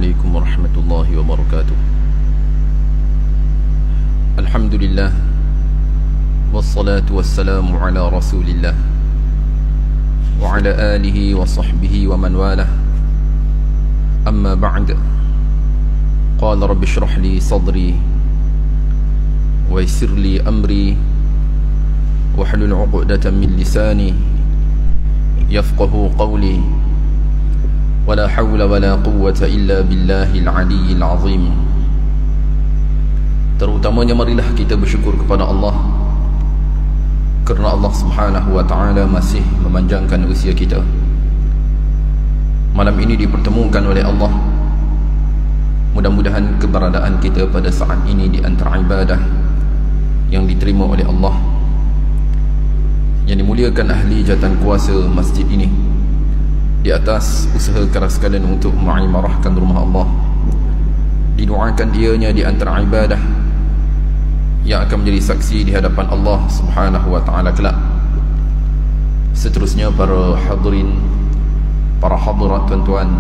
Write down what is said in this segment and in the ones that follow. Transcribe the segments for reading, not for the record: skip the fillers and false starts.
عليكم ورحمة الله وبركاته. الحمد لله والصلاة والسلام على رسول الله وعلى آله وصحبه ومن والاه. أما بعد، قال رب اشرح لي صدري ويسر لي أمري واحلل عقدة من لساني يفقه قولي ولا حول ولا قوة إلا بالله العلي العظيم. Terutamanya marilah kita bersyukur kepada Allah kerana Allah Subhanahu wa taala masih memanjangkan usia kita. Malam ini dipertemukan oleh Allah. Mudah-mudahan keberadaan kita pada saat ini di antara ibadah yang diterima oleh Allah, yang dimuliakan ahli jawatan kuasa masjid ini, di atas usaha keras kalian untuk mengimarahkan rumah Allah. Didoakan ianya di antara ibadah yang akan menjadi saksi di hadapan Allah Subhanahu wa taala kelak. Seterusnya para hadirin, para hadirat, tuan-tuan,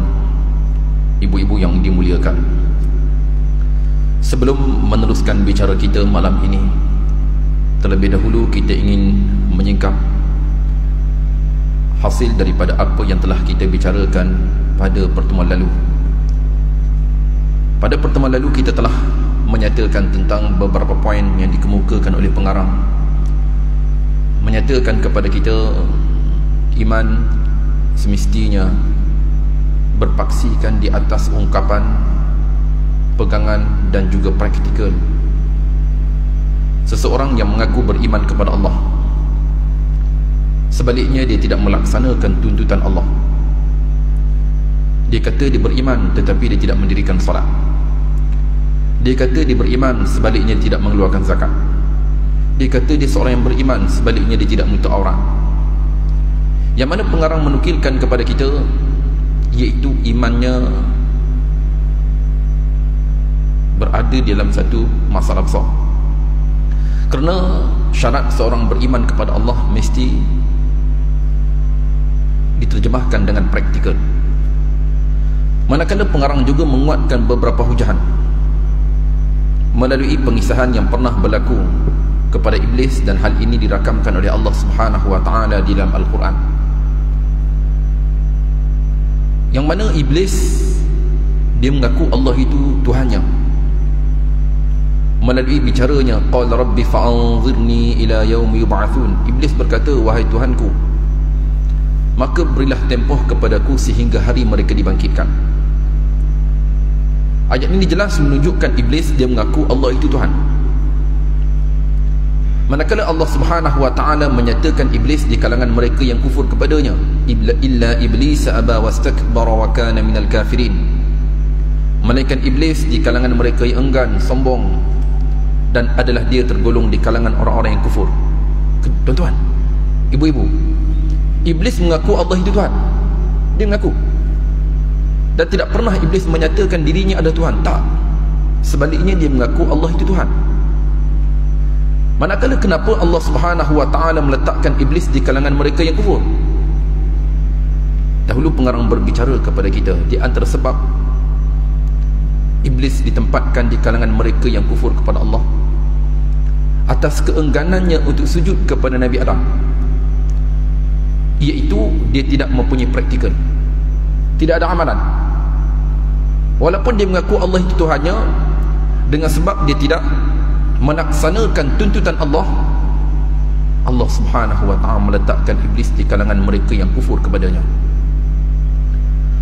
ibu-ibu yang dimuliakan, sebelum meneruskan bicara kita malam ini, terlebih dahulu kita ingin menyingkap hasil daripada apa yang telah kita bicarakan pada pertemuan lalu. Pada pertemuan lalu kita telah menyatakan tentang beberapa poin yang dikemukakan oleh pengarang, menyatakan kepada kita iman semestinya berpaksikan di atas ungkapan, pegangan dan juga praktikal. Seseorang yang mengaku beriman kepada Allah, sebaliknya dia tidak melaksanakan tuntutan Allah. Dia kata dia beriman tetapi dia tidak mendirikan solat. Dia kata dia beriman, sebaliknya tidak mengeluarkan zakat. Dia kata dia seorang yang beriman, sebaliknya dia tidak menutup aurat. Yang mana pengarang menukilkan kepada kita iaitu imannya berada dalam satu masalah besar. Kerana syarat seorang beriman kepada Allah mesti diterjemahkan dengan praktikal. Manakala pengarang juga menguatkan beberapa hujahan melalui pengisahan yang pernah berlaku kepada iblis, dan hal ini dirakamkan oleh Allah Subhanahu wa taala di dalam Al-Quran, yang mana iblis dia mengaku Allah itu Tuhannya. Melalui bicaranya, qala rabbi fa'anzirni ila yaumi yub'atsun, iblis berkata, wahai Tuhanku, maka berilah tempoh kepadaku sehingga hari mereka dibangkitkan. Ayat ini jelas menunjukkan iblis dia mengaku Allah itu Tuhan. Manakala Allah Subhanahu wa taala menyatakan iblis di kalangan mereka yang kufur kepadanya, illa iblis aba wastakbara wa kana minal kafirin, melainkan iblis di kalangan mereka yang enggan, sombong, dan adalah dia tergolong di kalangan orang-orang yang kufur. Tuan-tuan, ibu-ibu, iblis mengaku Allah itu Tuhan. Dia mengaku. Dan tidak pernah iblis menyatakan dirinya ada Tuhan. Tak. Sebaliknya dia mengaku Allah itu Tuhan. Manakala kenapa Allah Subhanahu wa taala meletakkan iblis di kalangan mereka yang kufur? Dahulu pengarang berbicara kepada kita, di antara sebab iblis ditempatkan di kalangan mereka yang kufur kepada Allah atas keengganannya untuk sujud kepada Nabi Adam, iaitu dia tidak mempunyai praktikal, tidak ada amalan. Walaupun dia mengaku Allah itu Tuhannya, dengan sebab dia tidak melaksanakan tuntutan Allah, Allah Subhanahu wa ta'ala meletakkan iblis di kalangan mereka yang kufur kepadanya.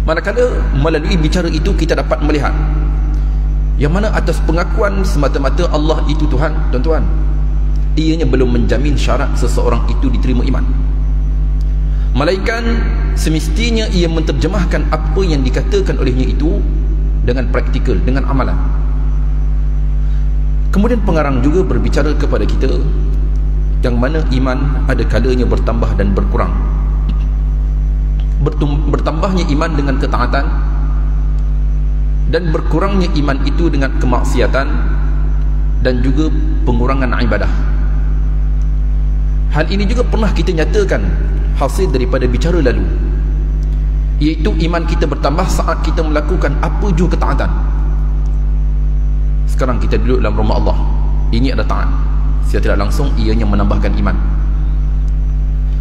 Manakala melalui bicara itu kita dapat melihat yang mana atas pengakuan semata-mata Allah itu Tuhan, tuan-tuan, ianya belum menjamin syarat seseorang itu diterima iman. Melainkan semestinya ia menterjemahkan apa yang dikatakan olehnya itu dengan praktikal, dengan amalan. Kemudian pengarang juga berbicara kepada kita yang mana iman ada kalanya bertambah dan berkurang. Bertambahnya iman dengan ketaatan dan berkurangnya iman itu dengan kemaksiatan dan juga pengurangan ibadah. Hal ini juga pernah kita nyatakan hasil daripada bicara lalu, iaitu iman kita bertambah saat kita melakukan apa jua ketaatan. Sekarang kita duduk dalam rumah Allah, ini ada taat, secara tidak langsung ianya menambahkan iman.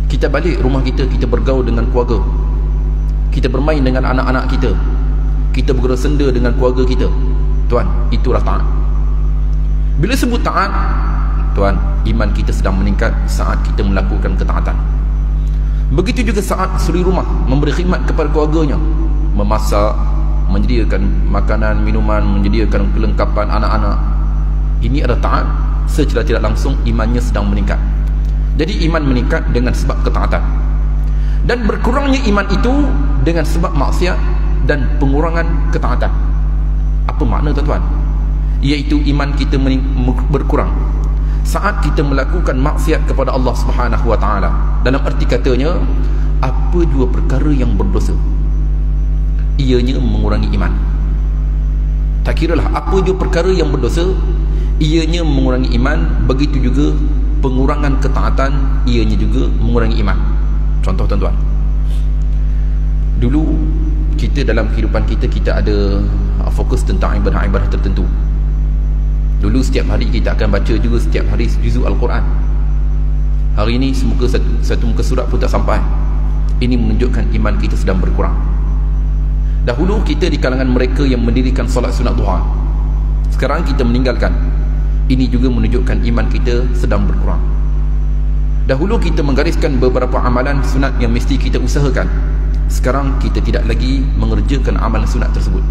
Kita balik rumah kita, kita bergaul dengan keluarga, kita bermain dengan anak-anak kita, kita bergerak-senda dengan keluarga kita, tuan, itulah taat. Bila sebut taat, tuan, iman kita sedang meningkat saat kita melakukan ketaatan. Begitu juga saat suri rumah memberi khidmat kepada keluarganya, memasak, menyediakan makanan, minuman, menyediakan kelengkapan anak-anak. Ini adalah taat, secara tidak langsung imannya sedang meningkat. Jadi iman meningkat dengan sebab ketaatan, dan berkurangnya iman itu dengan sebab maksiat dan pengurangan ketaatan. Apa makna tuan-tuan? Iaitu iman kita berkurang saat kita melakukan maksiat kepada Allah Subhanahu wa taala. Dalam arti katanya, apa jua perkara yang berdosa, ianya mengurangi iman. Tak kiralah apa jua perkara yang berdosa, ianya mengurangi iman. Begitu juga pengurangan ketaatan, ianya juga mengurangi iman. Contoh tuan-tuan, dulu kita dalam kehidupan kita, kita ada fokus tentang ibadah-ibadah tertentu. Dulu setiap hari kita akan baca juga setiap hari juzuk Al-Quran. Hari ini satu muka surat pun tak sampai. Ini menunjukkan iman kita sedang berkurang. Dahulu kita di kalangan mereka yang mendirikan solat sunat duha. Sekarang kita meninggalkan. Ini juga menunjukkan iman kita sedang berkurang. Dahulu kita menggariskan beberapa amalan sunat yang mesti kita usahakan. Sekarang kita tidak lagi mengerjakan amalan sunat tersebut.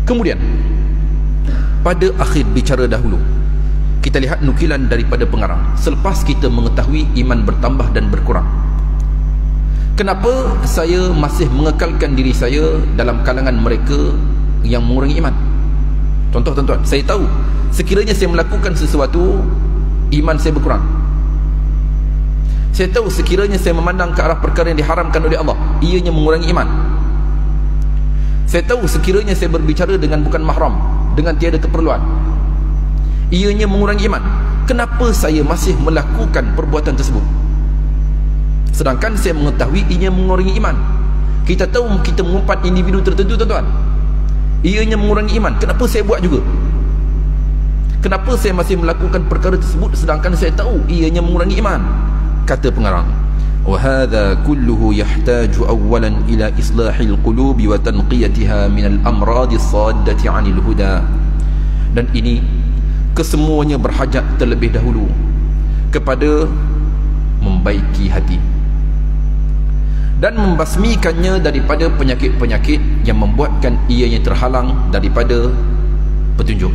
Kemudian pada akhir bicara dahulu, kita lihat nukilan daripada pengarang selepas kita mengetahui iman bertambah dan berkurang. Kenapa saya masih mengekalkan diri saya dalam kalangan mereka yang mengurangi iman? Contoh tuan-tuan, saya tahu sekiranya saya melakukan sesuatu, iman saya berkurang. Saya tahu sekiranya saya memandang ke arah perkara yang diharamkan oleh Allah, ianya mengurangi iman. Saya tahu sekiranya saya berbicara dengan bukan mahram, dengan tiada keperluan, ianya mengurangi iman. Kenapa saya masih melakukan perbuatan tersebut, sedangkan saya mengetahui ianya mengurangi iman? Kita tahu kita mengumpat individu tertentu tuan-tuan, ianya mengurangi iman. Kenapa saya buat juga? Kenapa saya masih melakukan perkara tersebut sedangkan saya tahu ianya mengurangi iman? Kata pengarang, وَهَذَا كُلُّهُ يَحْتَاجُ أَوَّلًا إِلَى إِصْلَاحِ الْقُلُوبِ وَتَنْقِيَتِهَا مِنَ الْأَمْرَاضِ الصَّادَّةِ عَنِ الْهُدَى. Dan ini kesemuanya berhajat terlebih dahulu kepada membaiki hati dan membasmikannya daripada penyakit-penyakit yang membuatkan ianya terhalang daripada petunjuk.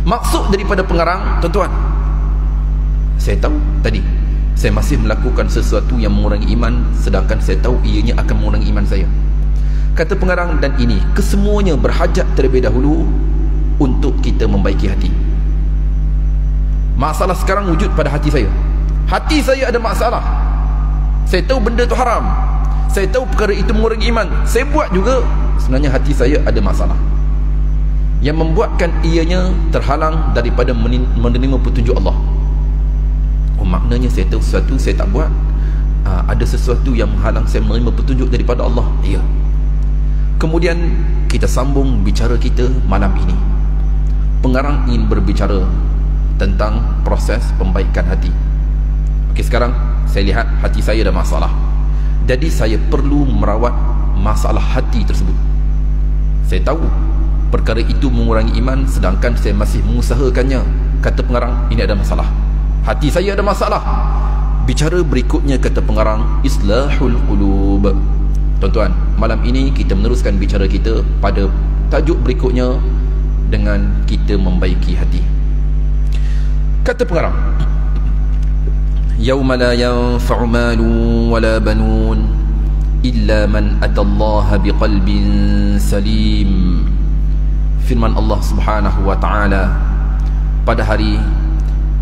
Maksud daripada pengarang, tuan-tuan, saya tahu tadi saya masih melakukan sesuatu yang mengurangi iman, sedangkan saya tahu ianya akan mengurangi iman saya. Kata pengarang, dan ini kesemuanya berhajat terlebih dahulu untuk kita membaiki hati. Masalah sekarang wujud pada hati saya. Hati saya ada masalah. Saya tahu benda itu haram, saya tahu perkara itu mengurangi iman, saya buat juga. Sebenarnya hati saya ada masalah yang membuatkan ianya terhalang daripada menerima petunjuk Allah. Oh, maknanya saya tahu sesuatu, saya tak buat. Ada sesuatu yang menghalang saya menerima petunjuk daripada Allah. Ya. Kemudian kita sambung bicara kita malam ini. Pengarang ingin berbicara tentang proses pembaikan hati. Okey, sekarang saya lihat hati saya ada masalah, jadi saya perlu merawat masalah hati tersebut. Saya tahu perkara itu mengurangi iman, sedangkan saya masih mengusahakannya. Kata pengarang, ini ada masalah, hati saya ada masalah. Bicara berikutnya, kata pengarang, islahul qulub. Tuan-tuan, malam ini kita meneruskan bicara kita pada tajuk berikutnya dengan kita membaiki hati. Kata pengarang, yauma la yanfa'u malun wala banun illa man atallaha biqalbin salim. Firman Allah Subhanahu wa taala, pada hari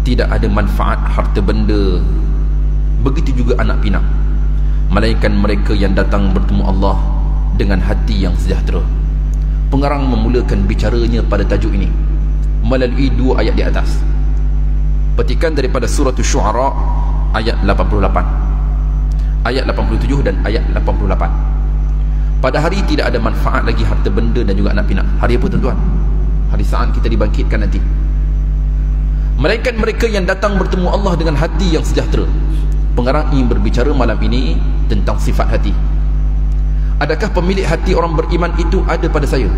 tidak ada manfaat harta benda, begitu juga anak pinak, melainkan mereka yang datang bertemu Allah dengan hati yang sejahtera. Pengarang memulakan bicaranya pada tajuk ini melalui dua ayat di atas. Petikan daripada surah Asy-Syu'ara ayat 88. ayat 87 dan ayat 88. Pada hari tidak ada manfaat lagi harta benda dan juga anak pinak. Hari apa tuan-tuan? Hari saat kita dibangkitkan nanti. Melainkan mereka yang datang bertemu Allah dengan hati yang sejahtera. Pengarang ingin berbicara malam ini tentang sifat hati. Adakah pemilik hati orang beriman itu ada pada saya?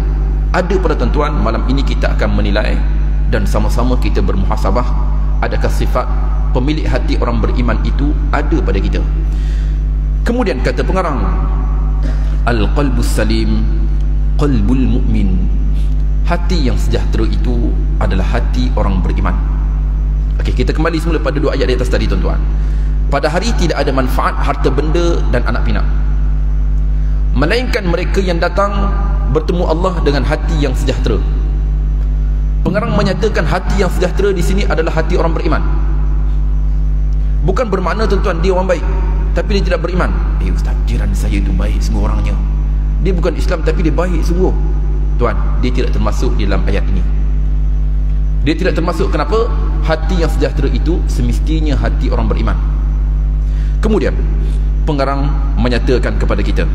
Ada pada tuan-tuan. Malam ini kita akan menilai dan sama-sama kita bermuhasabah. Adakah sifat pemilik hati orang beriman itu ada pada kita? Kemudian kata pengarang, Al-qalbus salim qalbul mu'min. Hati yang sejahtera itu adalah hati orang beriman. Okey, kita kembali semula pada dua ayat di atas tadi tuan-tuan. Pada hari tidak ada manfaat harta benda dan anak pinak, melainkan mereka yang datang bertemu Allah dengan hati yang sejahtera. Pengarang menyatakan hati yang sejahtera di sini adalah hati orang beriman. Bukan bermakna tuan-tuan dia orang baik tapi dia tidak beriman. Ustaz, jiran saya itu baik semua orangnya. Dia bukan Islam tapi dia baik sungguh. Tuan, dia tidak termasuk di dalam ayat ini. Dia tidak termasuk. Kenapa? Hati yang sejahtera itu semestinya hati orang beriman. Kemudian pengarang menyatakan kepada kita,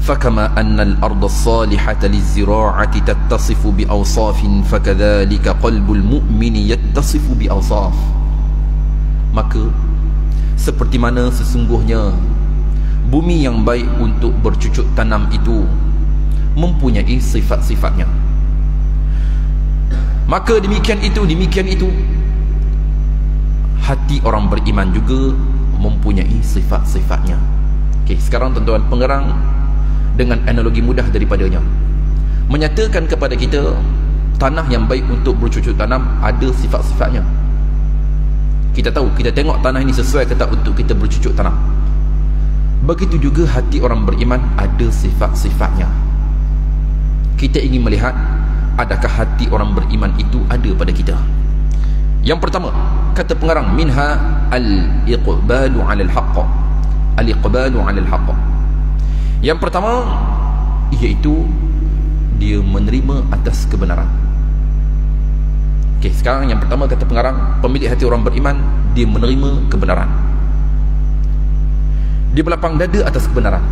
فَكَمَا أَنَّ الْأَرْضَ الصَّالِحَةَ لِلزِّرَاعَةِ تَتَّصِفُ بِأَوْصَافٍ فَكَذَلِكَ قَلْبُ الْمُؤْمِنِ يَتَّصِفُ بِأَوْصَافٍ. Maka seperti mana sesungguhnya bumi yang baik untuk bercucuk tanam itu mempunyai sifat-sifatnya, maka demikian itu hati orang beriman juga mempunyai sifat-sifatnya. Okey, sekarang tuan-tuan, pengarang dengan analogi mudah daripadanya menyatakan kepada kita tanah yang baik untuk bercucuk tanam ada sifat-sifatnya. Kita tahu, kita tengok tanah ini sesuai ke tak untuk kita bercucuk tanam. Begitu juga hati orang beriman ada sifat-sifatnya. Kita ingin melihat adakah hati orang beriman itu ada pada kita. Yang pertama, kata pengarang, minha al-iqbalu 'alal haqq. Al-iqbalu 'alal haqq. Yang pertama iaitu dia menerima atas kebenaran. Okey, sekarang yang pertama kata pengarang, pemilik hati orang beriman dia menerima kebenaran. Dia berlapang dada atas kebenaran.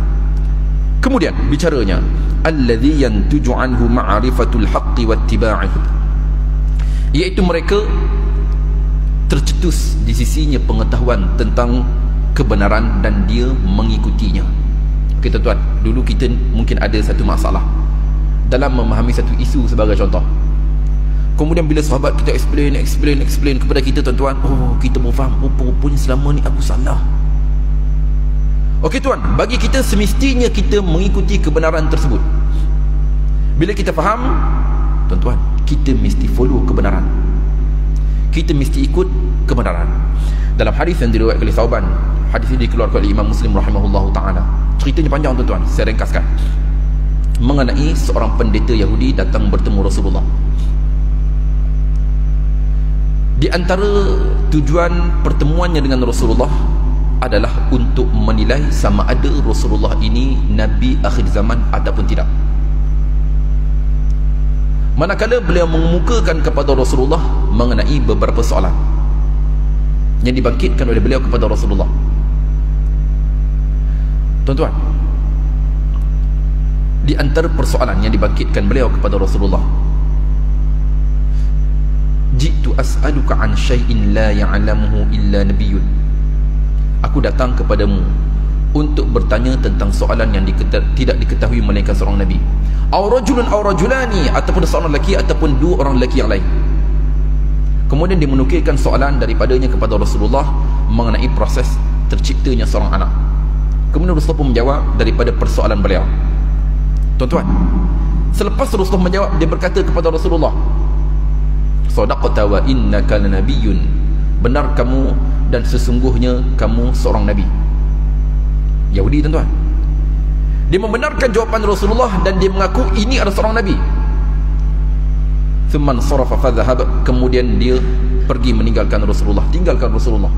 Kemudian bicaranya, alladhi yantuju anhu ma'rifatul haqqi wattiba'ih, iaitu mereka tercetus di sisinya pengetahuan tentang kebenaran dan dia mengikutinya. Okey tuan-tuan, dulu kita mungkin ada satu masalah dalam memahami satu isu sebagai contoh. Kemudian bila sahabat kita explain kepada kita tuan-tuan, oh kita baru faham, oh rupanya selama ni aku salah. Okey tuan, bagi kita semestinya kita mengikuti kebenaran tersebut. Bila kita faham, tuan-tuan, kita mesti follow kebenaran. Kita mesti ikut kebenaran. Dalam hadis yang diriwayatkan oleh Thauban, hadis ini dikeluarkan oleh Imam Muslim rahimahullahu taala. Ceritanya panjang tuan-tuan, saya ringkaskan. Mengenai seorang pendeta Yahudi datang bertemu Rasulullah. Di antara tujuan pertemuannya dengan Rasulullah adalah untuk menilai sama ada Rasulullah ini Nabi akhir zaman ataupun tidak. Manakala beliau mengemukakan kepada Rasulullah mengenai beberapa soalan yang dibangkitkan oleh beliau kepada Rasulullah. Tuan-tuan, di antara persoalan yang dibangkitkan beliau kepada Rasulullah, jitu as'aluka an syai'in la ya'lamuhu illa nabiyyun. Aku datang kepadamu untuk bertanya tentang soalan yang tidak diketahui melainkan seorang nabi. Aw rajulun aw rajulani, ataupun seorang lelaki ataupun dua orang lelaki yang lain. Kemudian dia menukilkan soalan daripadanya kepada Rasulullah mengenai proses terciptanya seorang anak. Kemudian Rasulullah pun menjawab daripada persoalan beliau. Tuan-tuan, selepas Rasulullah menjawab, dia berkata kepada Rasulullah, sadaqta wa innaka lanabiyyun, benar kamu dan sesungguhnya kamu seorang nabi. Yahudi tuan-tuan, dia membenarkan jawapan Rasulullah dan dia mengaku ini adalah seorang nabi. Thumman sarafa fadhhab, kemudian dia pergi meninggalkan Rasulullah, tinggalkan Rasulullah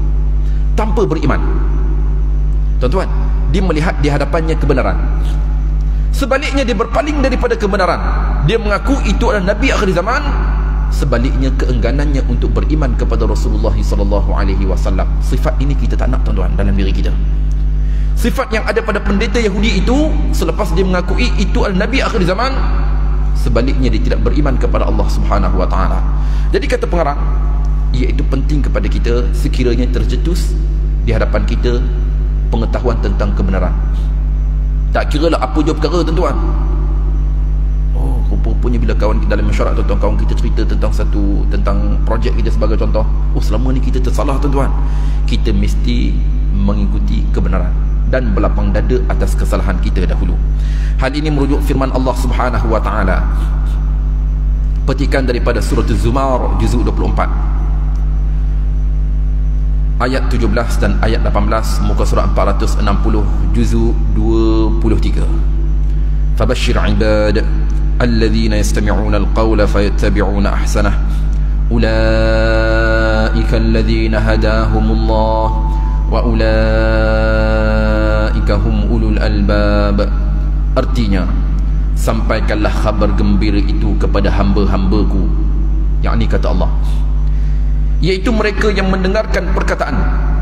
tanpa beriman. Tuan-tuan, dia melihat di hadapannya kebenaran. Sebaliknya dia berpaling daripada kebenaran. Dia mengaku itu adalah nabi akhir zaman. Sebaliknya keengganannya untuk beriman kepada Rasulullah SAW. Sifat ini kita tak nak tuan-tuan dalam diri kita. Sifat yang ada pada pendeta Yahudi itu, selepas dia mengakui itu adalah Nabi akhir zaman, sebaliknya dia tidak beriman kepada Allah Subhanahu wa ta'ala. Jadi kata pengarang, iaitu penting kepada kita sekiranya tercetus di hadapan kita pengetahuan tentang kebenaran. Tak kira lah apa je perkara, tuan-tuan. Oh, rupa-rupanya bila kawan kita dalam masyarakat, tuan-tuan, kawan kita cerita tentang projek kita sebagai contoh, oh selama ni kita tersalah, tuan-tuan. Kita mesti mengikuti kebenaran dan berlapang dada atas kesalahan kita dahulu. Hal ini merujuk firman Allah Subhanahu wa ta'ala. Petikan daripada surah Az-Zumar juzuk 24 ayat 17 dan ayat 18, muka surah 460 juzuk 23. Fabashshir ibad الذين يستمعون القول فيتبعون أحسنه أولئك الذين هداهم الله وأولئك هم أولو الألباب. Artinya, sampaikanlah kabar gembira itu kepada hamba-hambaku, yakni kata Allah, iaitu mereka yang mendengarkan perkataan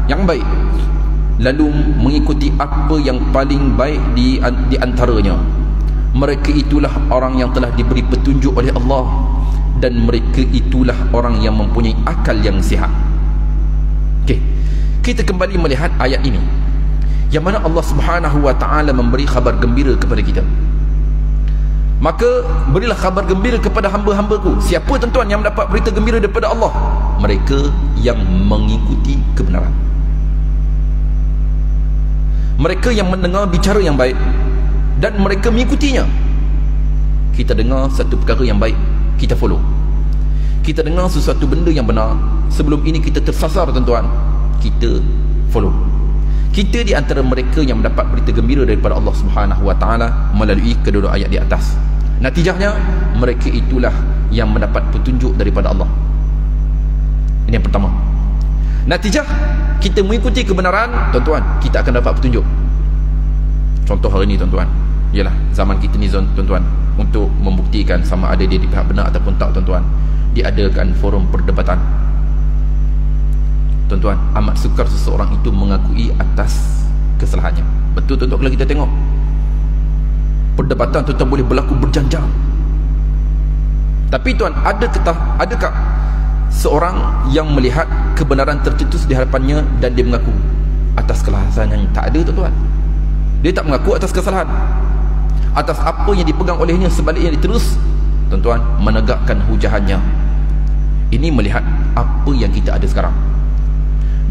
yang baik lalu mengikuti apa yang paling baik di antaranya. Mereka itulah orang yang telah diberi petunjuk oleh Allah, dan mereka itulah orang yang mempunyai akal yang sihat. Okey, kita kembali melihat ayat ini, yang mana Allah Subhanahu wa ta'ala memberi khabar gembira kepada kita. Maka berilah khabar gembira kepada hamba-hambaku. Siapa, tuan-tuan, yang mendapat berita gembira daripada Allah? Mereka yang mengikuti kebenaran, mereka yang mendengar bicara yang baik dan mereka mengikutinya. Kita dengar satu perkara yang baik, kita follow. Kita dengar sesuatu benda yang benar, sebelum ini kita tersasar, tuan-tuan, kita follow. Kita di antara mereka yang mendapat berita gembira daripada Allah Subhanahu wa ta'ala melalui kedua ayat di atas. Natijahnya, mereka itulah yang mendapat petunjuk daripada Allah. Ini yang pertama. Natijah kita mengikuti kebenaran, tuan-tuan, kita akan dapat petunjuk. Contoh hari ini, tuan-tuan, ialah zaman kita ni, tuan-tuan, untuk membuktikan sama ada dia di pihak benar ataupun tak, tuan-tuan, diadakan forum perdebatan. Tuan-tuan, amat sukar seseorang itu mengakui atas kesalahannya. Betul, tuan-tuan, kalau kita tengok perdebatan, tuan-tuan, boleh berlaku berjam-jam. Tapi tuan, adakah seorang yang melihat kebenaran tercetus di hadapannya dan dia mengaku atas kesalahan yang tak ada, tuan-tuan? Dia tak mengaku atas kesalahan, atas apa yang dipegang olehnya, sebaliknya dia terus, tuan-tuan, menegakkan hujahannya. Ini melihat apa yang kita ada sekarang.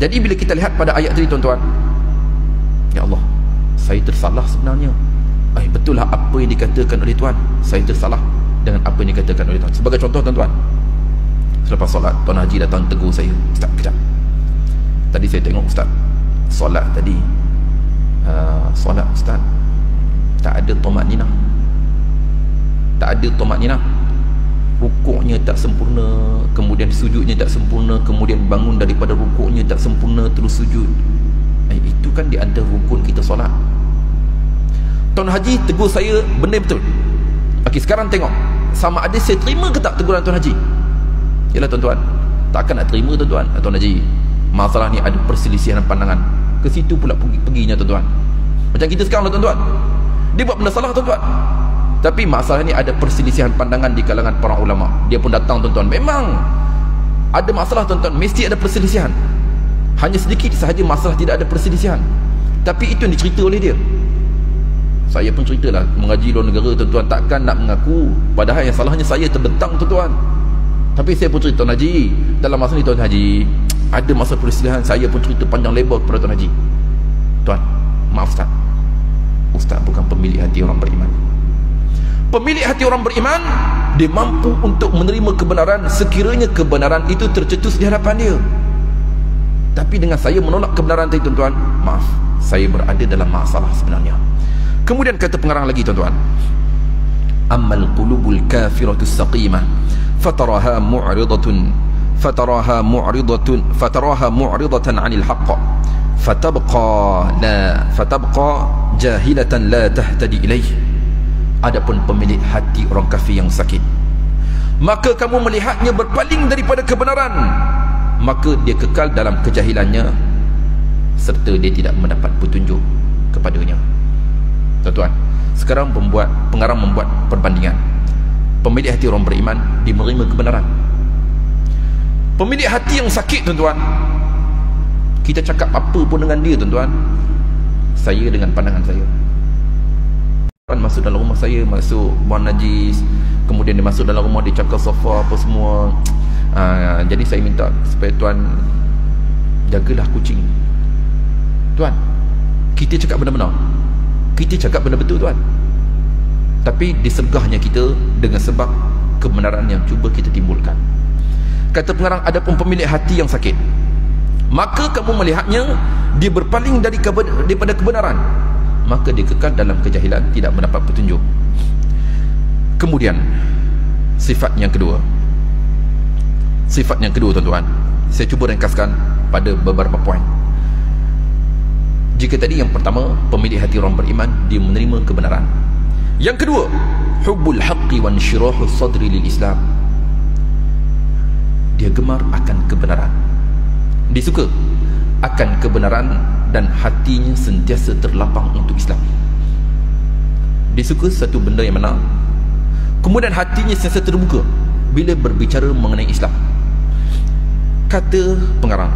Jadi bila kita lihat pada ayat tadi, tuan-tuan, ya Allah, saya tersalah sebenarnya. Betul lah apa yang dikatakan oleh Tuan, saya tersalah dengan apa yang dikatakan oleh Tuan. Sebagai contoh, tuan-tuan, selepas solat, Tuan Haji datang tegur saya, Ustaz, kejap, tadi saya tengok Ustaz solat tadi, solat Ustaz tak ada tumakninah, tak ada tumakninah, rukuknya tak sempurna, kemudian sujudnya tak sempurna, kemudian bangun daripada rukuknya tak sempurna, terus sujud. Itu kan di antara rukun kita solat. Tuan Haji tegur saya benda betul. Okey, sekarang tengok sama ada saya terima ke tak teguran Tuan Haji. Yalah, tuan-tuan, takkan nak terima, tuan-tuan. Tuan Haji, masalah ni ada perselisihan pandangan, ke situ pula perginya, tuan-tuan. Macam kita sekarang lah, tuan-tuan, dia buat benda salah, tuan-tuan, tapi masalah ni ada perselisihan pandangan di kalangan para ulama. Dia pun datang, tuan-tuan, memang ada masalah, tuan-tuan, mesti ada perselisihan. Hanya sedikit sahaja masalah tidak ada perselisihan, tapi itu yang dicerita oleh dia. Saya pun ceritalah, mengaji luar negara, tuan-tuan, takkan nak mengaku padahal yang salahnya saya terbentang, tuan-tuan. Tapi saya pun cerita, Tuan Haji, dalam masa ni, Tuan Haji, ada masalah perselisihan. Saya pun cerita panjang lebar kepada Tuan Haji. Tuan, maaf Ustaz, Ustaz bukan pemilik hati orang beriman. Pemilik hati orang beriman, dia mampu untuk menerima kebenaran sekiranya kebenaran itu tercetus di hadapan dia. Tapi dengan saya menolak kebenaran tadi, tuan-tuan, maaf, saya berada dalam masalah sebenarnya. Kemudian kata pengarang lagi, tuan-tuan, ammal qulubul kafiratus saqimah fataraha mu'ridatun fataraha mu'ridatan 'anil haqq fatabqa jahilatan la tahtadi ilaih. Adapun pemilik hati orang kafir yang sakit, maka kamu melihatnya berpaling daripada kebenaran, maka dia kekal dalam kejahilannya serta dia tidak mendapat petunjuk. kepadanya. Tuan-tuan, sekarang pengarang membuat perbandingan. Pemilik hati orang beriman, dia menerima kebenaran. Pemilik hati yang sakit, tuan-tuan, kita cakap apa pun dengan dia, tuan-tuan, saya dengan pandangan saya. Tuan masuk dalam rumah saya, masuk buang najis, kemudian dia masuk dalam rumah, dia cakap sofa apa semua. Jadi saya minta supaya tuan jagalah kucing. Tuan, kita cakap benar-benar, kita cakap benar-betul, tuan. Tapi disergahnya kita dengan sebab kebenaran yang cuba kita timbulkan. Kata pengarang, adapun pemilik hati yang sakit, maka kamu melihatnya dia berpaling daripada kebenaran, maka dia kekal dalam kejahilan, tidak mendapat petunjuk. Kemudian sifat yang kedua, tuan-tuan, saya cuba ringkaskan pada beberapa poin. Jika tadi yang pertama, pemilik hati orang beriman, dia menerima kebenaran. Yang kedua, hubbul haqqi wa insyirahu sadri lil Islam, dia gemar akan kebenaran, dia suka akan kebenaran, dan hatinya sentiasa terlapang untuk Islam. Dia suka satu benda yang benar, kemudian hatinya sentiasa terbuka bila berbicara mengenai Islam. Kata pengarang,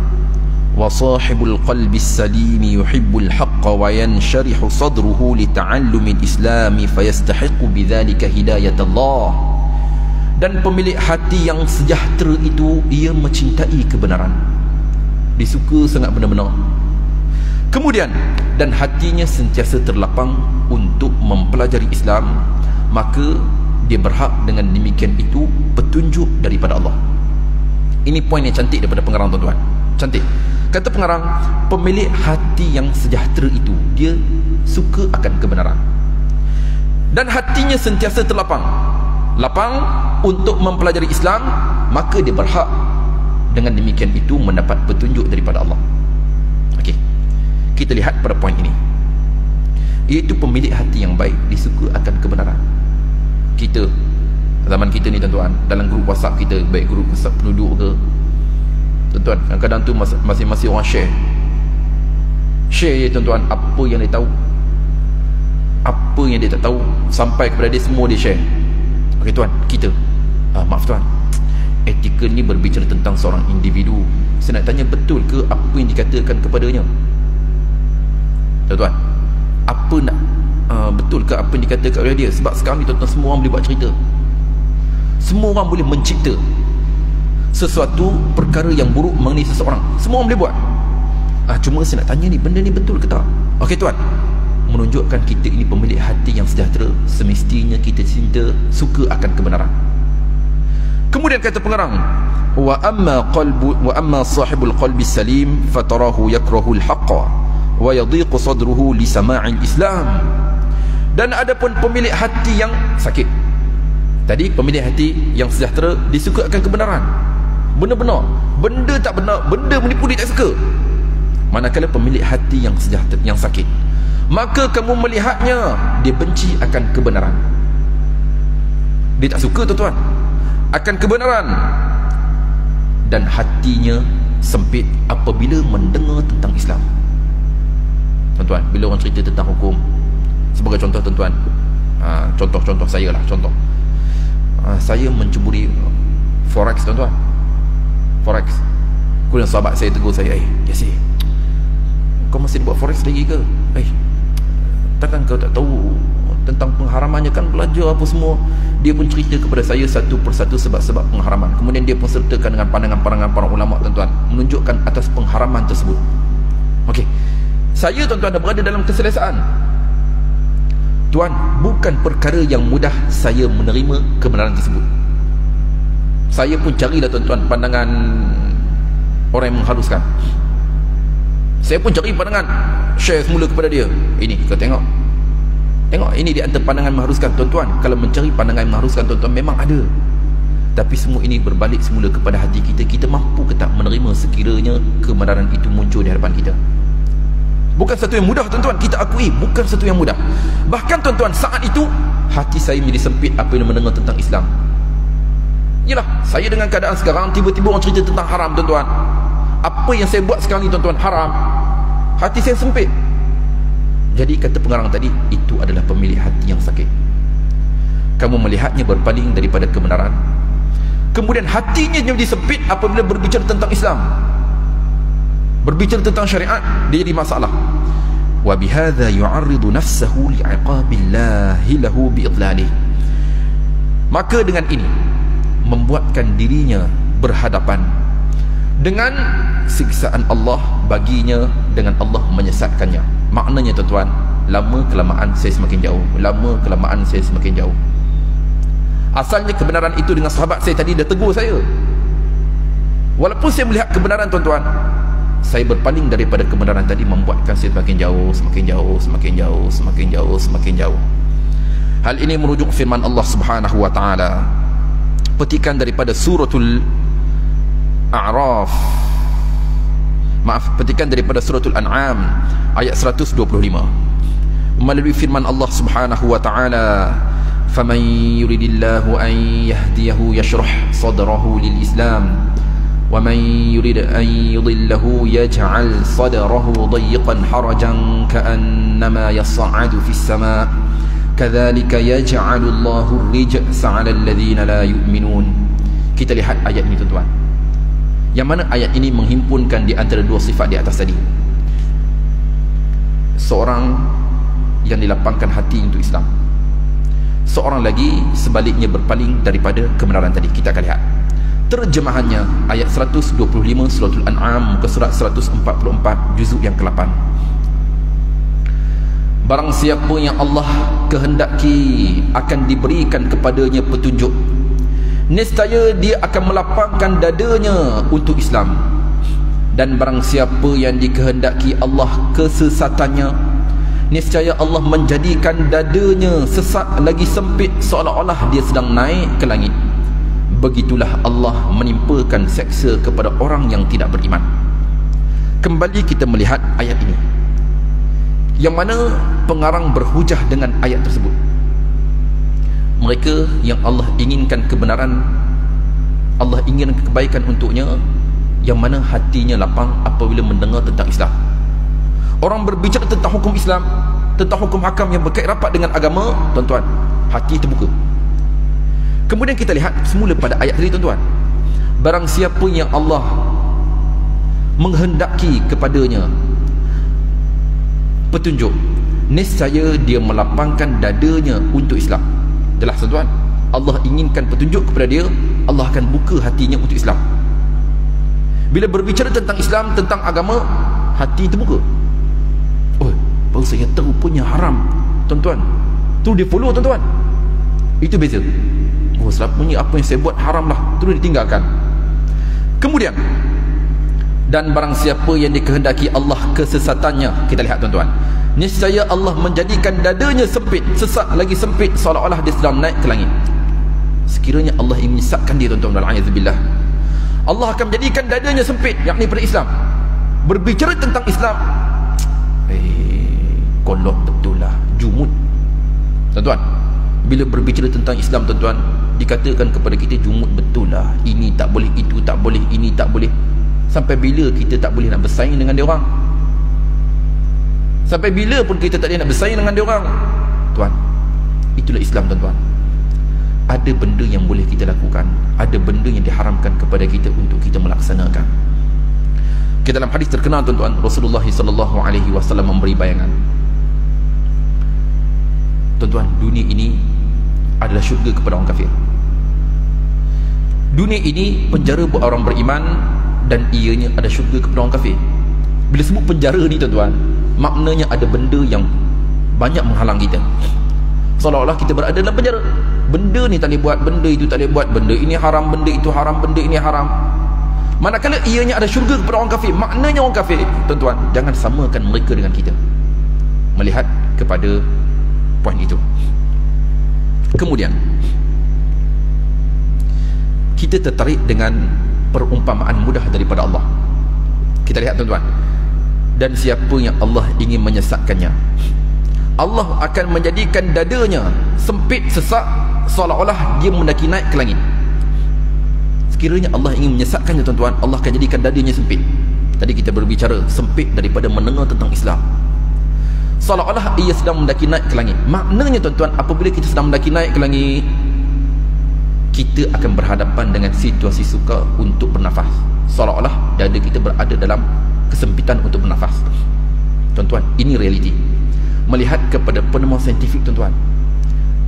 wa sahibul qalbi salimi yuhibbul haqqa wa yansharihu sadruhu li ta'allumi al-islami fayastahiqu bidzalika hidayat Allah. Dan pemilik hati yang sejahtera itu, ia mencintai kebenaran, dia suka sangat benar-benar. Kemudian, dan hatinya sentiasa terlapang untuk mempelajari Islam, maka dia berhak dengan demikian itu petunjuk daripada Allah. Ini poin yang cantik daripada pengarang, tuan-tuan. Cantik. Kata pengarang, pemilik hati yang sejahtera itu, dia suka akan kebenaran, dan hatinya sentiasa lapang untuk mempelajari Islam, maka dia berhak dengan demikian itu mendapat petunjuk daripada Allah. Okey, kita lihat pada poin ini, iaitu pemilik hati yang baik, disuka akan kebenaran. Kita, zaman kita ni, tuan-tuan, dalam grup WhatsApp kita, baik grup WhatsApp penduduk ke, tuan-tuan, kadang-kadang tu masing-masing orang share je, tuan-tuan, apa yang dia tahu, apa yang dia tak tahu, sampai kepada dia, semua dia share. Okey tuan, kita maaf tuan, etika ni berbicara tentang seorang individu. Saya nak tanya, betul ke apa yang dikatakan kepadanya? Tuan-tuan, betul ke apa yang dikatakan oleh dia? Sebab sekarang ni, tuan-tuan, semua orang boleh buat cerita, semua orang boleh mencipta sesuatu perkara yang buruk mengenai seseorang, semua orang boleh buat. Cuma saya nak tanya ni, benda ni betul ke tak? Okey tuan, menunjukkan kita ini pemilik hati yang sejahtera, semestinya kita cinta, suka akan kebenaran. Kemudian kata pengarang, wa amma sahibul qalbi salim fatarahu yakrahu al-haqqa wa yadhiqu sadruhu li sama'il Islam. Dan adapun pemilik hati yang sakit, tadi pemilik hati yang sejahtera, disuka akan kebenaran, benar-benar, benda tak benar, benda menipu dia tak suka. Manakala pemilik hati yang sejahtera, yang sakit, maka kamu melihatnya dia benci akan kebenaran, dia tak suka, tuan-tuan, akan kebenaran, dan hatinya sempit apabila mendengar tentang Islam. Tuan-tuan, bila orang cerita tentang hukum, sebagai contoh, tuan-tuan, contoh saya lah, saya mencuburi forex, tuan-tuan, forex. Kemudian sahabat saya tegur saya, Yasir, kau masih buat forex lagi ke? Takkan kau tak tahu tentang pengharamannya? Kan belajar apa semua. Dia pun cerita kepada saya satu persatu sebab-sebab pengharaman. Kemudian dia pun sertakan dengan pandangan-pandangan para ulama, tuan-tuan, menunjukkan atas pengharaman tersebut. Okey, saya, tuan-tuan, dah berada dalam keselesaan. Tuan, bukan perkara yang mudah saya menerima kebenaran tersebut. Saya pun carilah, tuan-tuan, pandangan orang yang mengharuskan. Saya pun cari pandangan, share semula kepada dia. Ini, kau tengok, ini di antara pandangan mengharuskan, tuan-tuan. Kalau mencari pandangan mengharuskan, tuan-tuan, memang ada. Tapi semua ini berbalik semula kepada hati kita. Kita mampu ke tak menerima sekiranya kebenaran itu muncul di hadapan kita? Bukan satu yang mudah, tuan-tuan, kita akui, bukan satu yang mudah. Bahkan, tuan-tuan, saat itu hati saya menjadi sempit apabila mendengar tentang Islam. Yalah, saya dengan keadaan sekarang, tiba-tiba orang cerita tentang haram, tuan-tuan. Apa yang saya buat sekarang ni, tuan-tuan, haram. Hati saya sempit. Jadi kata pengarang tadi, itu adalah pemilik hati yang sakit. Kamu melihatnya berpaling daripada kebenaran, kemudian hatinya jadi sempit apabila berbicara tentang Islam, berbicara tentang syariat, dia jadi masalah. Wa bihadza yu'arridu nafsahu li'iqabillahi lahu bi'idlalih. Maka dengan ini membuatkan dirinya berhadapan dengan siksaan Allah baginya, dengan Allah menyesatkannya. Maknanya tuan-tuan, lama kelamaan saya semakin jauh, lama kelamaan saya semakin jauh. Asalnya kebenaran itu dengan sahabat saya tadi dah tegur saya. Walaupun saya melihat kebenaran tuan-tuan, saya berpaling daripada kebenaran tadi, membuatkan saya semakin jauh, semakin jauh, semakin jauh, semakin jauh, semakin jauh. Hal ini merujuk firman Allah Subhanahu wa taala. Petikan daripada suratul A'raf. Petikan daripada suratul An'am ayat 125. Melalui firman Allah Subhanahu wa taala, "Faman yuridillahu an yahdiyahu yashrah sadrahu lil Islam." وَمَنْ يُرِدْ أَنْ يُضِلَّهُ يَجْعَلْ صَدْرَهُ ضَيِّقًا حَرَجًا كَأَنَّمَا يَصَّعَّدُ فِي السَّمَاءِ كَذَلِكَ يَجْعَلُ اللَّهُ الرِّجْسَ عَلَى الَّذِينَ لَا يُؤْمِنُونَ. Kita lihat ayat ini tuan-tuan, yang mana ayat ini menghimpunkan di antara dua sifat di atas tadi. Seorang yang dilapangkan hati untuk Islam, seorang lagi sebaliknya berpaling daripada kebenaran tadi. Kita akan lihat terjemahannya, ayat 125 suratul An'am, muka surat 144, juzuk yang ke-8. Barang siapa yang Allah kehendaki akan diberikan kepadanya petunjuk, nescaya dia akan melapangkan dadanya untuk Islam. Dan barang siapa yang dikehendaki Allah kesesatannya, nescaya Allah menjadikan dadanya sesat lagi sempit, seolah-olah dia sedang naik ke langit. Begitulah Allah menimpakan seksa kepada orang yang tidak beriman. Kembali kita melihat ayat ini, yang mana pengarang berhujah dengan ayat tersebut. Mereka yang Allah inginkan kebenaran, Allah inginkan kebaikan untuknya, yang mana hatinya lapang apabila mendengar tentang Islam. Orang berbicara tentang hukum Islam, tentang hukum hakam yang berkait rapat dengan agama, tuan-tuan, hati terbuka. Kemudian kita lihat semula pada ayat tadi tuan-tuan, barang siapa yang Allah menghendaki kepadanya petunjuk, nescaya dia melapangkan dadanya untuk Islam. Jelas tuan-tuan, Allah inginkan petunjuk kepada dia, Allah akan buka hatinya untuk Islam. Bila berbicara tentang Islam, tentang agama, hati terbuka. Oh, baru saya tahu punya haram, tuan-tuan. Tu dia follow tuan-tuan. Itu beza. Oh, selapanya apa yang saya buat haram lah, terus ditinggalkan. Kemudian, dan barang siapa yang dikehendaki Allah kesesatannya, kita lihat tuan-tuan, nescaya Allah menjadikan dadanya sempit, sesak lagi sempit, seolah-olah dia sedang naik ke langit. Sekiranya Allah ingin menyesatkan dia tuan-tuan, wal-'iyadzubillah, Allah akan menjadikan dadanya sempit, yakni pada Islam. Berbicara tentang Islam, kolot betul lah, jumud tuan-tuan. Bila berbicara tentang Islam tuan-tuan, dikatakan kepada kita jumud betul lah, ini tak boleh, itu tak boleh, ini tak boleh. Sampai bila kita tak boleh nak bersaing dengan dia orang? Sampai bila pun kita tak boleh nak bersaing dengan dia orang? Tuan, itulah Islam tuan-tuan. Ada benda yang boleh kita lakukan, ada benda yang diharamkan kepada kita untuk kita melaksanakan. Kita dalam hadis terkenal tuan-tuan, Rasulullah SAW memberi bayangan, tuan-tuan, dunia ini adalah syurga kepada orang kafir. Dunia ini penjara buat orang beriman, dan ianya ada syurga kepada orang kafir. Bila sebut penjara ni tuan-tuan, maknanya ada benda yang banyak menghalang kita, seolah-olah kita berada dalam penjara. Benda ni tak boleh buat, benda itu tak boleh buat, benda ini haram, benda itu haram, benda ini haram. Manakala ianya ada syurga kepada orang kafir, maknanya orang kafir, tuan-tuan, jangan samakan mereka dengan kita. Melihat kepada poin itu. Kemudian kita tertarik dengan perumpamaan mudah daripada Allah. Kita lihat tuan-tuan, dan siapa yang Allah ingin menyesatkannya, Allah akan menjadikan dadanya sempit, sesak, seolah-olah dia mendaki naik ke langit. Sekiranya Allah ingin menyesatkannya tuan-tuan, Allah akan jadikan dadanya sempit. Tadi kita berbicara sempit daripada mendengar tentang Islam. seolah-olah ia sedang mendaki naik ke langit. Maknanya tuan-tuan, apabila kita sedang mendaki naik ke langit, kita akan berhadapan dengan situasi sukar untuk bernafas, seolah-olah dada kita berada dalam kesempitan untuk bernafas. Tuan-tuan, ini realiti. Melihat kepada penemuan saintifik, tuan-tuan,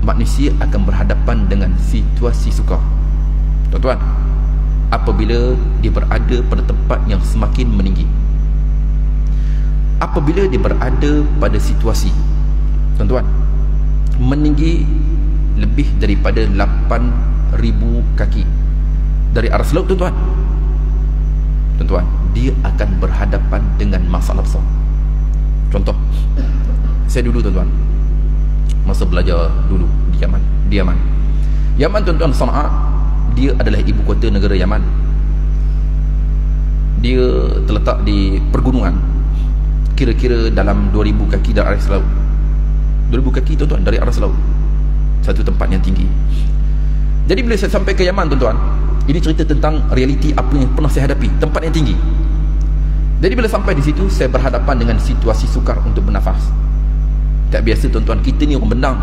manusia akan berhadapan dengan situasi sukar, tuan-tuan, apabila dia berada pada tempat yang semakin meninggi. Apabila dia berada pada situasi, tuan-tuan, meninggi lebih daripada 8,000 kaki dari aras laut, tuan-tuan, tuan-tuan, dia akan berhadapan dengan masalah besar. Contoh, saya dulu, tuan-tuan, masa belajar dulu di Yaman. Yaman, tuan-tuan, Sana'a, dia adalah ibu kota negara Yaman. Dia terletak di pergunungan, kira-kira dalam 2,000 kaki dari aras laut. 2,000 kaki, tuan-tuan, dari aras laut, satu tempat yang tinggi. Jadi bila saya sampai ke Yaman, tuan-tuan, ini cerita tentang realiti apa yang pernah saya hadapi, tempat yang tinggi. Jadi bila sampai di situ, saya berhadapan dengan situasi sukar untuk bernafas. Tak biasa, tuan-tuan, kita ni orang bendang,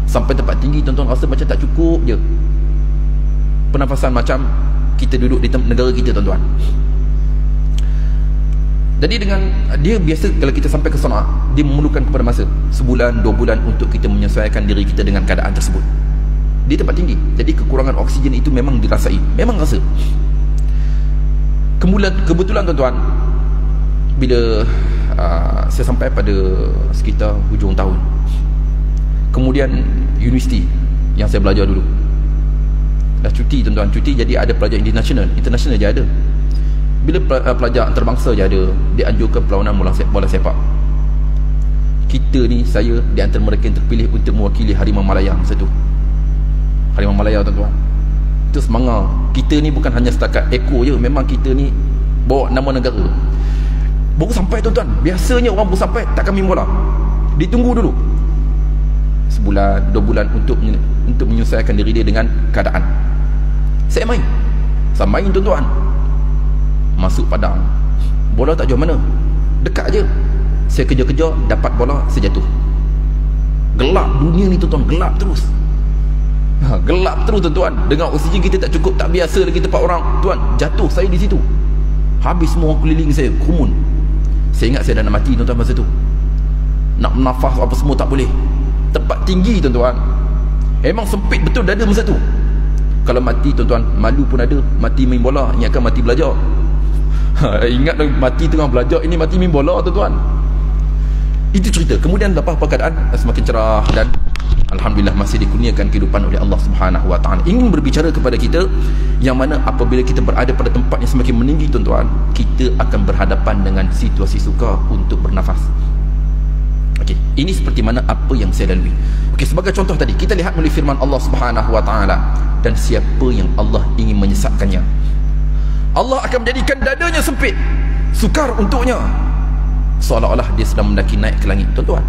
sampai tempat tinggi, tuan-tuan, rasa macam tak cukup je pernafasan, macam kita duduk di negara kita, tuan-tuan. Jadi dengan dia, biasa kalau kita sampai ke Sana'a, dia memerlukan kepada masa sebulan, 2 bulan untuk kita menyesuaikan diri kita dengan keadaan tersebut. Di tempat tinggi, jadi kekurangan oksigen itu memang dirasai, memang rasa. Kebetulan, tuan-tuan, bila saya sampai pada sekitar hujung tahun, kemudian universiti yang saya belajar dulu dah cuti, tuan-tuan, cuti. Jadi ada pelajar international je ada. Bila pelajar antarabangsa je ada, dianjurkan perlawanan bola sepak. Kita ni, saya di antara mereka yang terpilih untuk mewakili Harimau Malaya masa tu. Harimau Malaya, tuan-tuan, itu semangat. Kita ni bukan hanya setakat ekor je, memang kita ni bawa nama negara. Baru sampai, tuan-tuan, biasanya orang baru sampai takkan main bola, ditunggu dulu sebulan, 2 bulan untuk menyesuaikan diri dia dengan keadaan. Saya main, tuan-tuan, masuk padang, bola tak jauh mana, dekat je. Saya kejar-kejar, dapat bola, saya jatuh. Gelap dunia ni, tuan-tuan, gelap terus. Gelap terus, tuan-tuan, dengan oksigen kita tak cukup, tak biasa lagi tempat orang, tuan. Jatuh saya di situ, habis semua orang keliling saya, kerumun. Saya ingat saya dah nak mati, tuan-tuan, masa tu. Nak bernafas apa semua tak boleh. Tempat tinggi, tuan-tuan, memang sempit betul dada masa tu. Kalau mati, tuan-tuan, malu pun ada. Mati main bola, ingatkan mati belajar. Ingat mati tengah belajar, ini mati main bola, tuan-tuan. Itu cerita. Kemudian lepas keadaan semakin cerah, dan alhamdulillah masih dikurniakan kehidupan oleh Allah Subhanahu wa taala. Ingin berbicara kepada kita yang mana apabila kita berada pada tempat yang semakin meninggi, tuan-tuan, kita akan berhadapan dengan situasi sukar untuk bernafas. Okey, ini seperti mana apa yang saya lalui. Okey, sebagai contoh tadi, kita lihat melalui firman Allah Subhanahu wa taala, dan siapa yang Allah ingin menyesatkannya, Allah akan menjadikan dadanya sempit, sukar untuknya, seolah-olah dia sedang mendaki naik ke langit, tuan-tuan.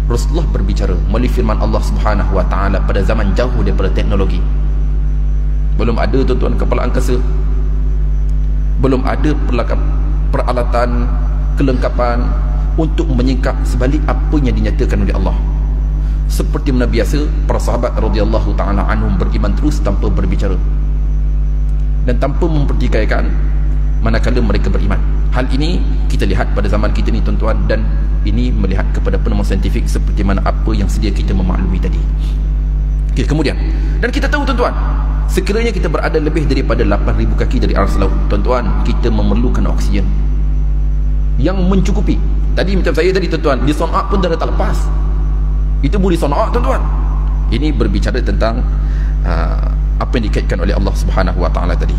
Rasulullah berbicara melalui firman Allah Subhanahu wa taala pada zaman jauh daripada teknologi. Belum ada, tuan-tuan, kepala angkasa, belum ada peralatan, kelengkapan untuk menyingkap sebalik apa yang dinyatakan oleh Allah. Seperti mana biasa, para sahabat radhiyallahu taala anhum beriman terus tanpa berbicara dan tanpa mempertikaikan manakala mereka beriman. Hal ini kita lihat pada zaman kita ni, tuan-tuan, dan ini melihat kepada penemuan saintifik seperti mana apa yang sedia kita memaklumi tadi. Okay, kemudian, dan kita tahu, tuan-tuan, sekiranya kita berada lebih daripada 8,000 kaki dari aras laut, tuan-tuan, kita memerlukan oksigen yang mencukupi. Tadi macam saya tadi, tuan-tuan, di Sana'a pun dah tak lepas. Itu boleh Sana'a, tuan-tuan. Ini berbicara tentang apa yang dikaitkan oleh Allah Subhanahu wa taala tadi.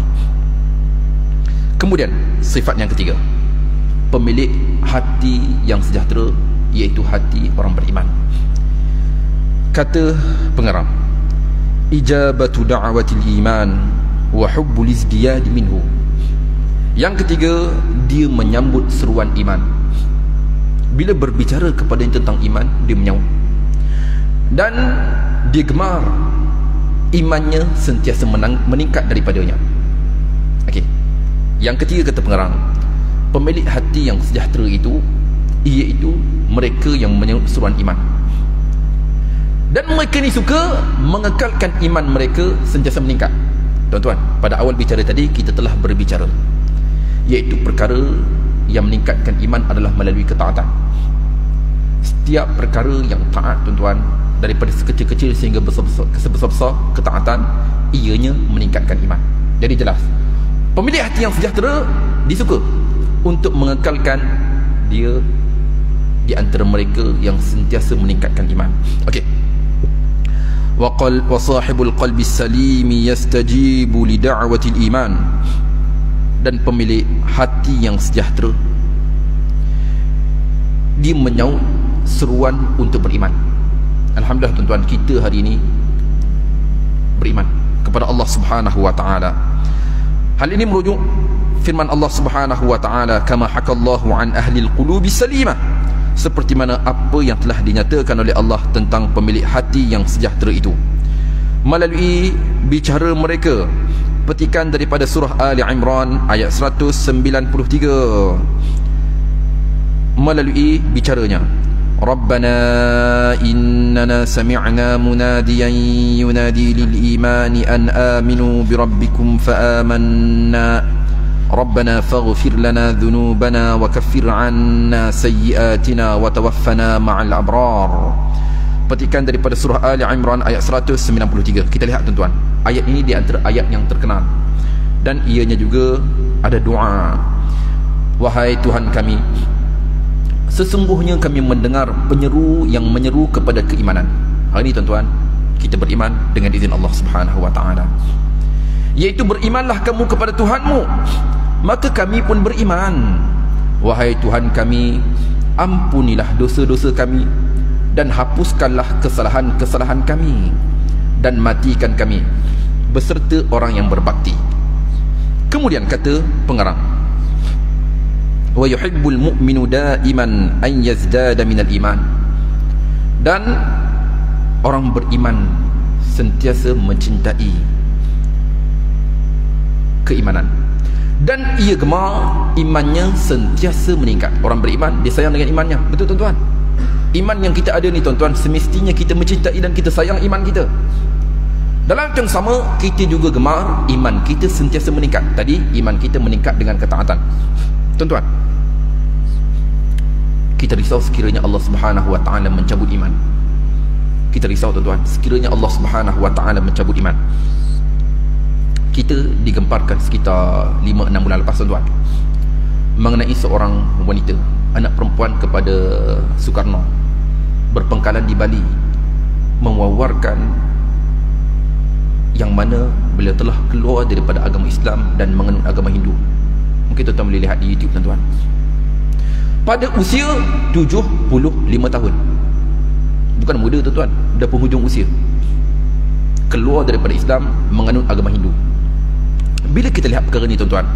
Kemudian sifat yang ketiga, pemilik hati yang sejahtera, iaitu hati orang beriman. Kata pengarang, ijabatu da'watil iman wa hubbul izdiyad minhu. Yang ketiga, dia menyambut seruan iman. Bila berbicara kepada tentang iman, dia menyambut, dan dia gemar imannya sentiasa meningkat daripadanya. Okey. Yang ketiga, kata pengarang, pemilik hati yang sejahtera itu iaitu mereka yang menyambut seruan iman. Dan mereka ni suka mengekalkan iman mereka sentiasa meningkat. Tuan-tuan, pada awal bicara tadi kita telah berbicara, iaitu perkara yang meningkatkan iman adalah melalui ketaatan. Setiap perkara yang taat, tuan-tuan, daripada sekecil-kecil sehingga besar-besar ketaatan, ianya meningkatkan iman. Jadi jelas, pemilik hati yang sejahtera disuka untuk mengekalkan dia di antara mereka yang sentiasa meningkatkan iman. Okey. Wa sahibul qalbi salim yastajibu li da'watil iman. Dan pemilik hati yang sejahtera, dia menyaut seruan untuk beriman. Alhamdulillah tuan-tuan, kita hari ini beriman kepada Allah Subhanahu wa taala. Hal ini merujuk firman Allah Subhanahu wa taala, kama hakallahu an ahli alqulubi salimah, seperti mana apa yang telah dinyatakan oleh Allah tentang pemilik hati yang sejahtera itu melalui bicara mereka. Petikan daripada surah Ali Imran ayat 193 melalui bicaranya, Rabbana innana sami'na munadiyan yunadi lil imani an aminu bi rabbikum fa amanna Rabbana faghfir lana dhunubana wa kaffir 'anna sayyi'atina wa tawaffana ma'al abrar. Petikan daripada surah Ali Imran ayat 193. Kita lihat tuan-tuan, ayat ini di antara ayat yang terkenal, dan ianya juga ada doa. Wahai Tuhan kami, sesungguhnya kami mendengar penyeru yang menyeru kepada keimanan. Hari ini tuan-tuan, kita beriman dengan izin Allah Subhanahu wa taala, iaitu berimanlah kamu kepada Tuhanmu, maka kami pun beriman. Wahai Tuhan kami, ampunilah dosa-dosa kami dan hapuskanlah kesalahan-kesalahan kami, dan matikan kami beserta orang yang berbakti. Kemudian kata pengarang, wa yuhibbul mu'minu da'iman an yazdada minal iman. Dan orang beriman sentiasa mencintai keimanan, dan ia gemar imannya sentiasa meningkat. Orang beriman, dia sayang dengan imannya. Betul tuan-tuan? Iman yang kita ada ni tuan-tuan, semestinya kita mencintai dan kita sayang iman kita. Dalam yang sama, kita juga gemar iman kita sentiasa meningkat. Tadi iman kita meningkat dengan ketaatan. Tuan-tuan, kita risau sekiranya Allah Subhanahu wa taala mencabut iman. Kita risau tuan-tuan, sekiranya Allah Subhanahu wa taala mencabut iman. Kita digemparkan sekitar 5-6 bulan lepas tuan-tuan, mengenai seorang wanita, anak perempuan kepada Soekarno, berpengkalan di Bali, mewawarkan yang mana beliau telah keluar daripada agama Islam dan menganut agama Hindu. Mungkin tuan-tuan boleh lihat di YouTube tuan-tuan. Pada usia 75 tahun. Bukan muda tuan-tuan, dah penghujung usia, keluar daripada Islam, menganut agama Hindu. Bila kita lihat perkara ni tuan-tuan,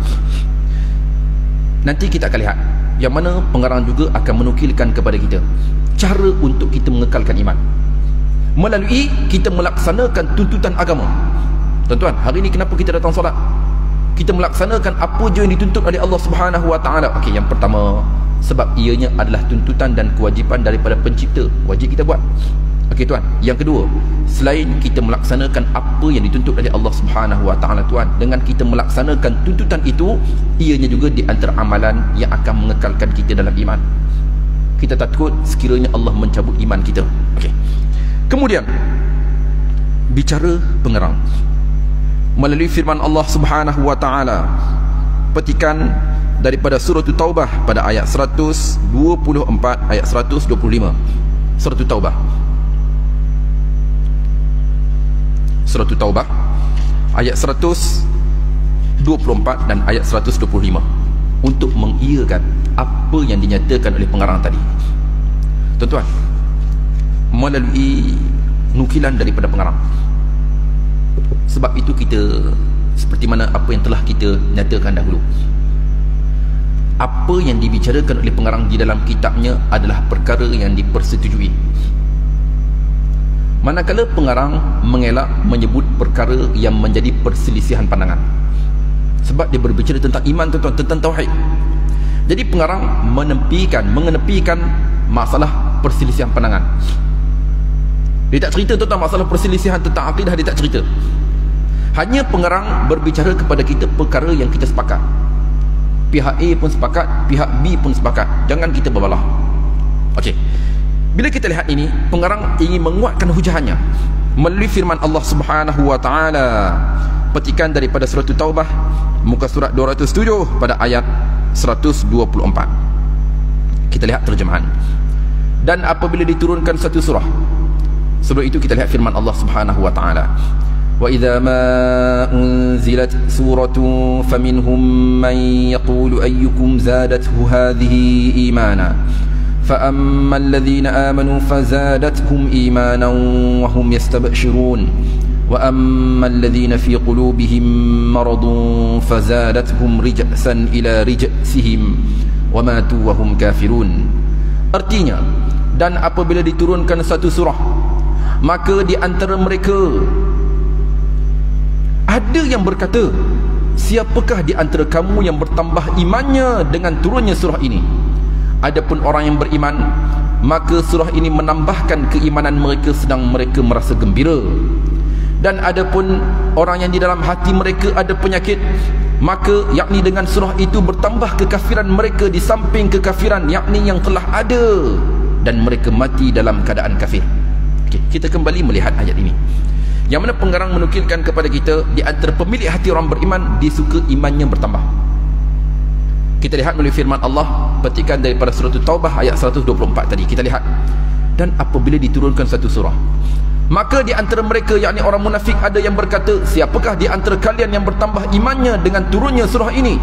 nanti kita akan lihat yang mana pengarang juga akan menukilkan kepada kita cara untuk kita mengekalkan iman melalui kita melaksanakan tuntutan agama. Tuan-tuan, hari ni kenapa kita datang solat? Kita melaksanakan apa je yang dituntut oleh Allah Subhanahu wa taala. Okey, yang pertama, sebab ianya adalah tuntutan dan kewajipan daripada pencipta, wajib kita buat. Okey tuan. Yang kedua, selain kita melaksanakan apa yang dituntut oleh Allah Subhanahu wa taala tuan, dengan kita melaksanakan tuntutan itu, ianya juga di antara amalan yang akan mengekalkan kita dalam iman. Kita takut sekiranya Allah mencabut iman kita. Okey. Kemudian bicara pengerang melalui firman Allah Subhanahu wa taala, petikan daripada surah Taubah pada ayat 124 ayat 125. Surah Taubah, surah Taubah ayat 124 dan ayat 125, untuk mengiyakan apa yang dinyatakan oleh pengarang tadi. Tuan-tuan, melalui nukilan daripada pengarang, sebab itu kita seperti mana apa yang telah kita nyatakan dahulu, apa yang dibicarakan oleh pengarang di dalam kitabnya adalah perkara yang dipersetujui. Manakala pengarang mengelak menyebut perkara yang menjadi perselisihan pandangan, sebab dia berbicara tentang iman tuan-tuan, tentang tauhid. Jadi pengarang mengenepikan masalah perselisihan pandangan. Dia tak cerita tentang masalah perselisihan tentang akidah, dia tak cerita. Hanya pengarang berbicara kepada kita perkara yang kita sepakat. Pihak A pun sepakat, pihak B pun sepakat. Jangan kita berbalah. Okey. Bila kita lihat ini, pengarang ingin menguatkan hujahannya melalui firman Allah Subhanahu wa taala. Petikan daripada surah Taubah muka surat 207 pada ayat 124. Kita lihat terjemahan. Dan apabila diturunkan satu surah, sebelum itu kita lihat firman Allah Subhanahu wa taala. Wa idza ma unzilat suratun faminhum man yaqulu ayyukum zadathu hadhihi imana fa ammal ladzina amanu fazadathum imanan wa hum yastabshirun wa ammal ladzina fi qulubihim maradun fazadathum rijsan ila rijsihim wa matu wa hum kafirun. Artinya, dan apabila diturunkan satu surah, maka di antara mereka ada yang berkata, siapakah di antara kamu yang bertambah imannya dengan turunnya surah ini? Adapun orang yang beriman, maka surah ini menambahkan keimanan mereka sedang mereka merasa gembira. Dan adapun orang yang di dalam hati mereka ada penyakit, maka yakni dengan surah itu bertambah kekafiran mereka di samping kekafiran yakni yang telah ada, dan mereka mati dalam keadaan kafir. Okay, kita kembali melihat ayat ini, yang mana pengarang menukilkan kepada kita di antara pemilik hati orang beriman, dia suka imannya bertambah. Kita lihat melalui firman Allah, petikan daripada surah Taubah ayat 124 tadi. Kita lihat, dan apabila diturunkan satu surah, maka di antara mereka yakni orang munafik ada yang berkata, siapakah di antara kalian yang bertambah imannya dengan turunnya surah ini?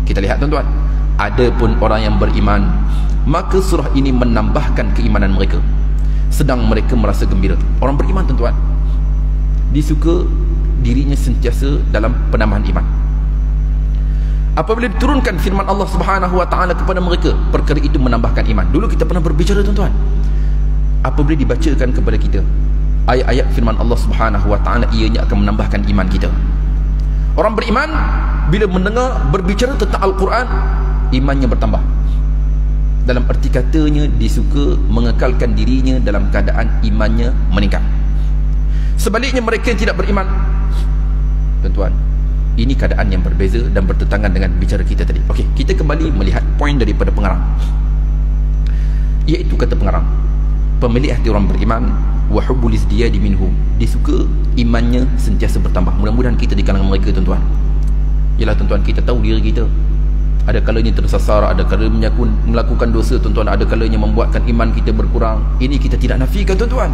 Kita lihat tuan-tuan, ada pun orang yang beriman, maka surah ini menambahkan keimanan mereka sedang mereka merasa gembira. Orang beriman tuan-tuan, disuka dirinya sentiasa dalam penambahan iman. Apabila diturunkan firman Allah Subhanahu wa taala kepada mereka, perkara itu menambahkan iman. Dulu kita pernah berbicara tuan-tuan, apabila dibacakan kepada kita ayat-ayat firman Allah Subhanahu wa taala, ianya akan menambahkan iman kita. Orang beriman bila mendengar berbicara tentang Al-Quran, imannya bertambah. Dalam arti katanya, disuka mengekalkan dirinya dalam keadaan imannya meningkat. Sebaliknya mereka yang tidak beriman, tuan-tuan, ini keadaan yang berbeza dan bertentangan dengan bicara kita tadi. Okey, kita kembali melihat poin daripada pengarang, iaitu kata pengarang, pemilik hati orang beriman wa hubbul izdiyadi minhum, dia suka imannya sentiasa bertambah. Mudah-mudahan kita di kalangan mereka tuan-tuan. Yalah tuan-tuan, kita tahu diri kita ada kalanya tersasar, ada kalanya pun melakukan dosa tuan-tuan, ada kalanya membuatkan iman kita berkurang. Ini kita tidak nafikan tuan-tuan.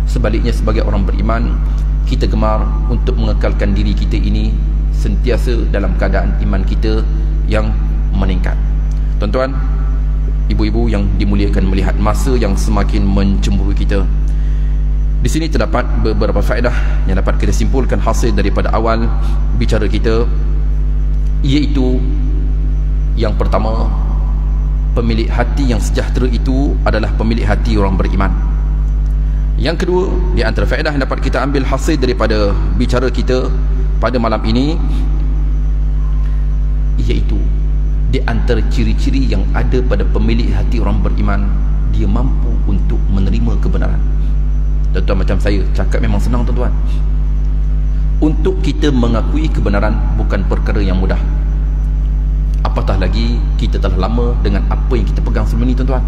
Sebaliknya, sebagai orang beriman, kita gemar untuk mengekalkan diri kita ini sentiasa dalam keadaan iman kita yang meningkat. Tuan-tuan, ibu-ibu yang dimuliakan, melihat masa yang semakin mencemburui kita, di sini terdapat beberapa faedah yang dapat kita simpulkan hasil daripada awal bicara kita, iaitu yang pertama, pemilik hati yang sejahtera itu adalah pemilik hati orang beriman. Yang kedua, di antara faedah yang dapat kita ambil hasil daripada bicara kita pada malam ini, iaitu di antara ciri-ciri yang ada pada pemilik hati orang beriman, dia mampu untuk menerima kebenaran. Tuan-tuan, macam saya cakap memang senang tuan-tuan. Untuk kita mengakui kebenaran bukan perkara yang mudah. Apatah lagi kita telah lama dengan apa yang kita pegang sebelum ini tuan-tuan.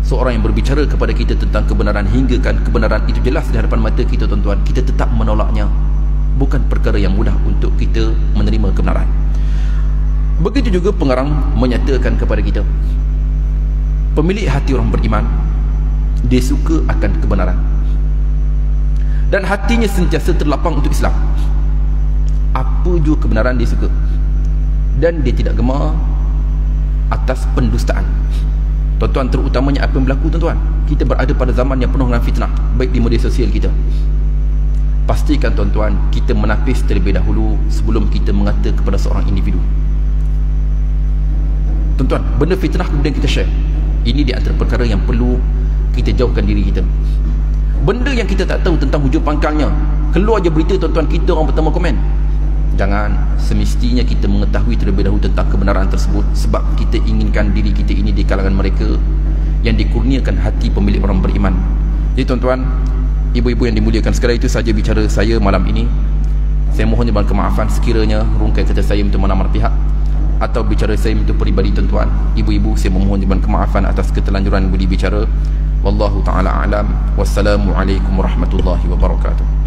Seorang yang berbicara kepada kita tentang kebenaran, hingga kan kebenaran itu jelas di hadapan mata kita tuan-tuan, kita tetap menolaknya, bukan perkara yang mudah untuk kita menerima kebenaran. Begitu juga pengarang menyatakan kepada kita, pemilik hati orang beriman, dia suka akan kebenaran dan hatinya sentiasa terlapang untuk Islam. Apa juga kebenaran dia suka, dan dia tidak gemar atas pendustaan. Tuan-tuan, terutamanya apa yang berlaku tuan-tuan, kita berada pada zaman yang penuh dengan fitnah, baik di media sosial kita. Pastikan tuan-tuan, kita menapis terlebih dahulu sebelum kita mengata kepada seorang individu. Tuan-tuan, benda fitnah kemudian kita share, ini di antara perkara yang perlu kita jauhkan diri kita. Benda yang kita tak tahu tentang hujung pangkalnya, keluar je berita tuan-tuan, kita orang pertama komen. perbincangan, semestinya kita mengetahui terlebih dahulu tentang kebenaran tersebut, sebab kita inginkan diri kita ini di kalangan mereka yang dikurniakan hati pemilik orang beriman. Jadi tuan-tuan, ibu-ibu yang dimuliakan sekalian, itu saja bicara saya malam ini. Saya mohon jemaah kemaafan sekiranya rungkai kata saya untuk menamar pihak atau bicara saya untuk peribadi tuan-tuan. Ibu-ibu, saya memohon jemaah kemaafan atas ketelanjuran budi bicara. Wallahu ta'ala a'lam. Wassalamualaikum warahmatullahi wabarakatuh.